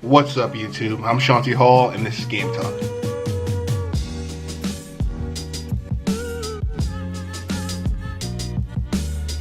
What's up, YouTube? I'm Shanti Hall, and this is Game Talk.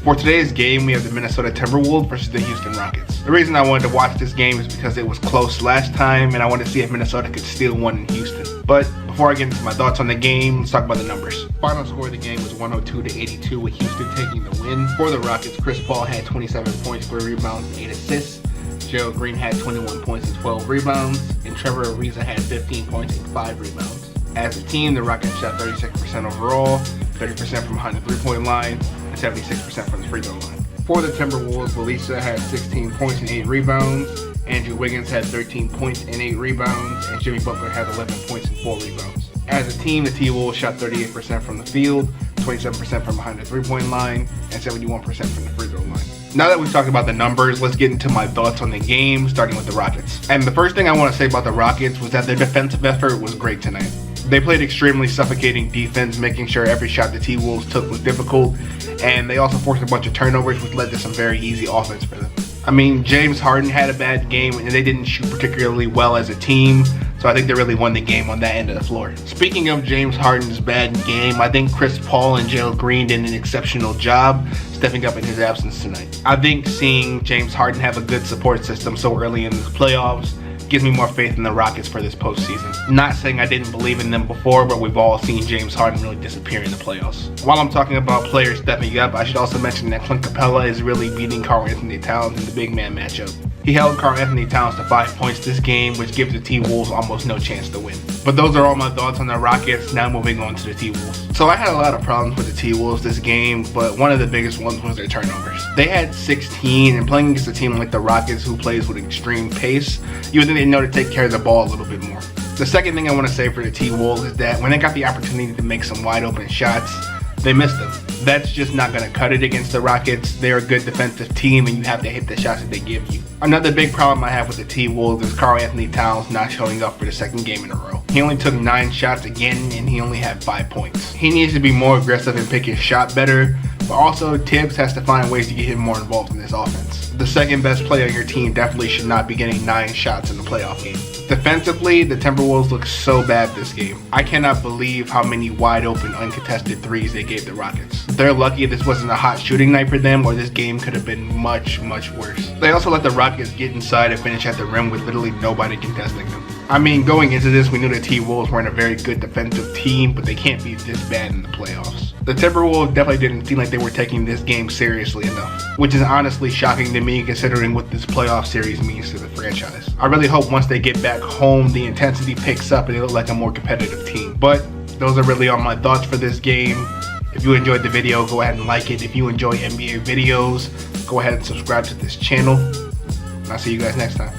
For today's game, we have the Minnesota Timberwolves versus the Houston Rockets. The reason I wanted to watch this game is because it was close last time, and I wanted to see if Minnesota could steal one in Houston. But before I get into my thoughts on the game, let's talk about the numbers. Final score of the game was 102-82, with Houston taking the win. For the Rockets, Chris Paul had 27 points, 4 rebounds, and 8 assists. Gerald Green had 21 points and 12 rebounds, and Trevor Ariza had 15 points and 5 rebounds. As a team, the Rockets shot 36% overall, 30% from behind the three-point line, and 76% from the free throw line. For the Timberwolves, Belisa had 16 points and 8 rebounds, Andrew Wiggins had 13 points and 8 rebounds, and Jimmy Butler had 11 points and 4 rebounds. As a team, the T-Wolves shot 38% from the field, 27% from behind the three-point line, and 71% from the free throw line. Now that we've talked about the numbers, let's get into my thoughts on the game, starting with the Rockets. And the first thing I want to say about the Rockets was that their defensive effort was great tonight. They played extremely suffocating defense, making sure every shot the T-Wolves took was difficult, and they also forced a bunch of turnovers, which led to some very easy offense for them. I mean, James Harden had a bad game, and they didn't shoot particularly well as a team, so I think they really won the game on that end of the floor. Speaking of James Harden's bad game, I think Chris Paul and Gerald Green did an exceptional job stepping up in his absence tonight. I think seeing James Harden have a good support system so early in the playoffs gives me more faith in the Rockets for this postseason. Not saying I didn't believe in them before, but we've all seen James Harden really disappear in the playoffs. While I'm talking about players stepping up, I should also mention that Clint Capella is really beating karl-Anthony Towns in the big man matchup. He held karl-Anthony Towns to 5 points this game, which gives the T-Wolves almost no chance to win. But those are all my thoughts on the Rockets. Now moving on to the T-Wolves. So I had a lot of problems with the T-Wolves this game, but one of the biggest ones was their turnovers. They had 16, and playing against a team like the Rockets who plays with extreme pace, you would think they know to take care of the ball a little bit more. The second thing I want to say for the T-Wolves is that when they got the opportunity to make some wide open shots, they missed them. That's just not going to cut it against the Rockets. They're a good defensive team, and you have to hit the shots that they give you. Another big problem I have with the T-Wolves is karl-Anthony Towns not showing up for the second game in a row. He only took 9 shots again, and he only had 5 points. He needs to be more aggressive and pick his shot better, but also Tibbs has to find ways to get him more involved in this offense. The second best player on your team definitely should not be getting 9 shots in the playoff game. Defensively, the Timberwolves look so bad this game. I cannot believe how many wide open uncontested threes they gave the Rockets. They're lucky this wasn't a hot shooting night for them, or this game could have been much worse. They also let the Rockets get inside and finish at the rim with literally nobody contesting them. I mean, going into this, we knew the T-Wolves weren't a very good defensive team, but they can't be this bad in the playoffs. The Timberwolves definitely didn't seem like they were taking this game seriously enough, which is honestly shocking to me considering what this playoff series means to the franchise. I really hope once they get back home, the intensity picks up and they look like a more competitive team. But those are really all my thoughts for this game. If you enjoyed the video, go ahead and like it. If you enjoy NBA videos, go ahead and subscribe to this channel. And I'll see you guys next time.